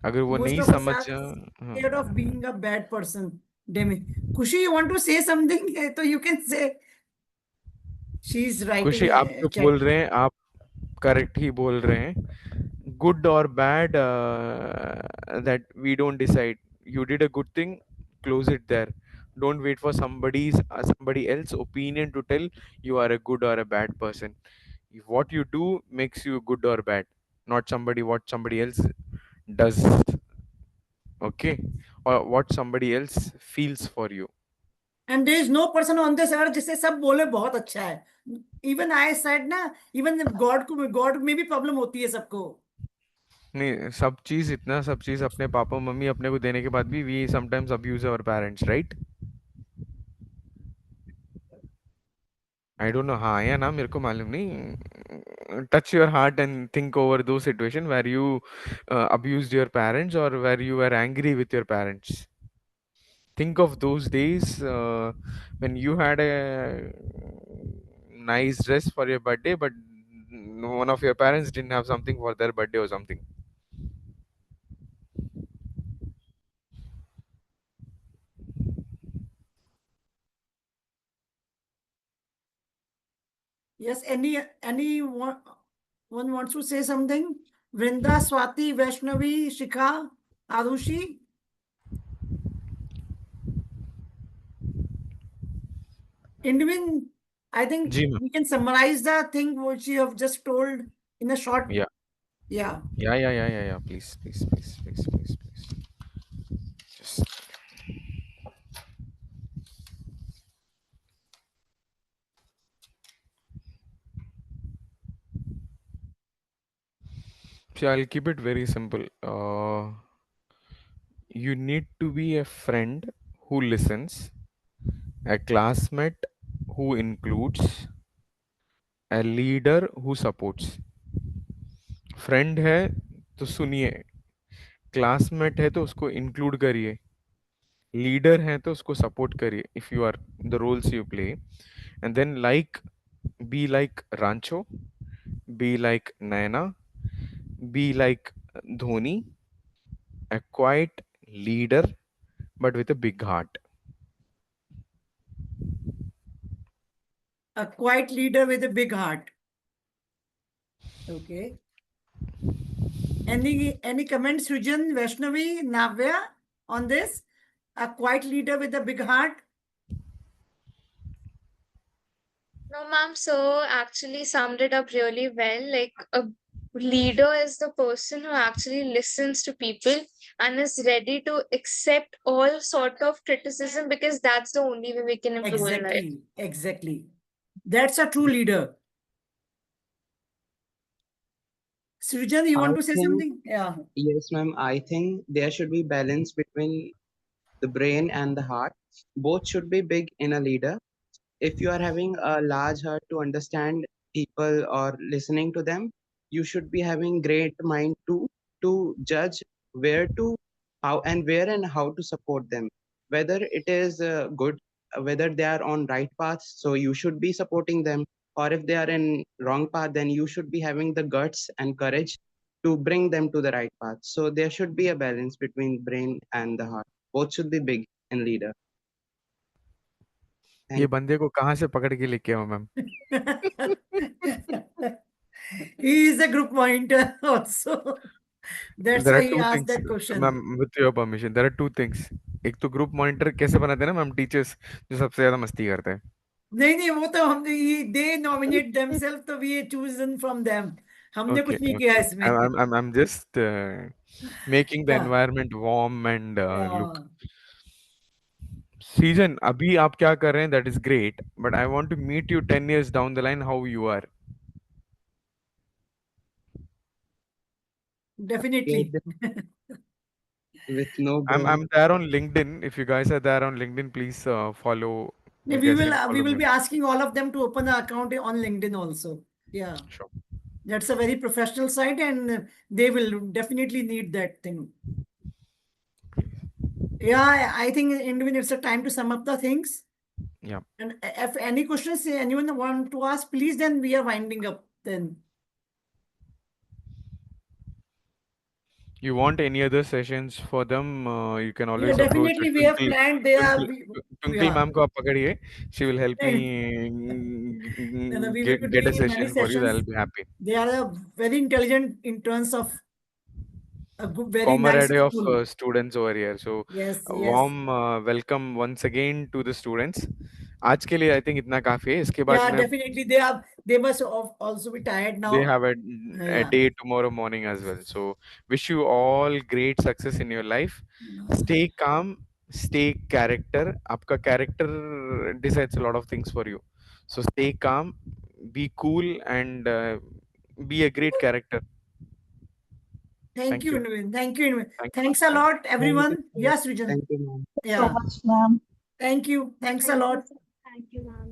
अगर वो Most नहीं of us समझ. are हाँ. scared of being a bad person. Demi, Kushi, you want to say something? तो you can say. She is खुशी, writing आप जो बोल chat. रहे हैं आप करेक्ट ही बोल रहे हैं. Good or bad, that we don't decide. You did a good thing, close it there. Don't wait for somebody else opinion to tell you are a good or a bad person. If what you do makes you good or bad, not what somebody else does, okay, or what somebody else feels for you. And there is no person on this earth जिसे सब बोले बहुत अच्छा है. Even I said ना, even God में भी problem होती है सबको. नहीं, सब चीज अपने पापा मम्मी अपने को देने के बाद भी we sometimes abuse our parents, right? I don't know, हाँ या ना मेरे को मालूम नहीं. Touch your heart and think over those situation where you abused your parents or where you were angry with your parents. Think of those days when you had a nice dress for your birthday, but one of your parents didn't have something for their birthday or something. Yes, one wants to say something? Vrinda, Swati, Vaishnavi, Shikha, Arushi? Indwin, I think जी ma'am. we can summarize the thing which you have just told in a short Yeah. Yeah. Yeah. Please. Just see, I'll keep it very simple. You need to be a friend who listens, a classmate who includes, a leader who supports. Friend है तो सुनिए, classmate है तो उसको include करिए, leader है तो उसको सपोर्ट करिए if you are the roles you play, and then like be like Rancho, be like Naina, be like Dhoni, a quiet leader but with a big heart. A quiet leader with a big heart. Okay. Any comments, Srijan, Vaishnavi, Navya on this? A quiet leader with a big heart? No, ma'am. So actually summed it up really well. Like a leader is the person who actually listens to people and is ready to accept all sort of criticism, because that's the only way we can improve in life. Exactly. That's a true leader. Srijan, you I want to say think, something? Yeah. yes, ma'am. I think there should be balance between the brain and the heart. Both should be big in a leader. If you are having a large heart to understand people or listening to them, you should be having great mind to judge where to how and where and how to support them, whether it is good, whether they are on right path, so you should be supporting them, or if they are in wrong path, then you should be having the guts and courage to bring them to the right path. So there should be a balance between brain and the heart. Both should be big in leader. ये Thank बंदे को कहाँ से पकड़ के लेके आओ ma'am? He is a group pointer also. That's There why are he two asked things, that question. Ma'am, with your permission, there are two things. एक तो ग्रुप मॉनिटर कैसे बनाते हैं ना मैम, टीचर्स जो सबसे ज्यादा मस्ती करते हैं. नहीं वो तो हमने they nominate themselves, तो we chosen from them. हमने Okay, कुछ नहीं किया okay. इसमें. I'm just making the Yeah. environment warm and look. Yeah. Season, अभी आप क्या कर रहे हैं? That is great, but I want to meet you 10 years down the line how you are. Definitely. with no I'm brain. I'm there on LinkedIn. If you guys are there on LinkedIn, please follow. We कैसे we follow will me? be asking all of them to open an account on LinkedIn also. Yeah. Sure. That's a very professional site, and they will definitely need that thing. Yeah, I think Indwin, it's a time to sum up the things. Yeah. And if any questions anyone want to ask, please, then we are winding up then. You want any other sessions for them? You can Yeah, always approach definitely we have planned. They are, Twinkle yeah. ma'am को आप पकड़िए. She will help me No, we will be get a doing many session for you. I'll sessions. be happy. They are very intelligent in terms of a good, very nice Camaraderie of school. students over here. So Yes, yes. warm welcome once again to the students. आज के लिए I think इतना काफी है. इसके बाद Yeah, मैं definitely. They must also be tired they now. have a Yeah. day tomorrow morning as well. So wish you all great success in your life. Stay calm, stay character. आपका character decides a lot of things for you. So stay calm, be cool, and be a great character. Thank Thank you, you. Inwin. Thank you, Inwin. Thank Thanks a thank lot, Thank you, everyone. sir. Yes, Rijan. Thank you, ma'am. Yeah. much, ma'am. Thank you. Thanks a Thank you, lot. sir. Thank you, ma'am.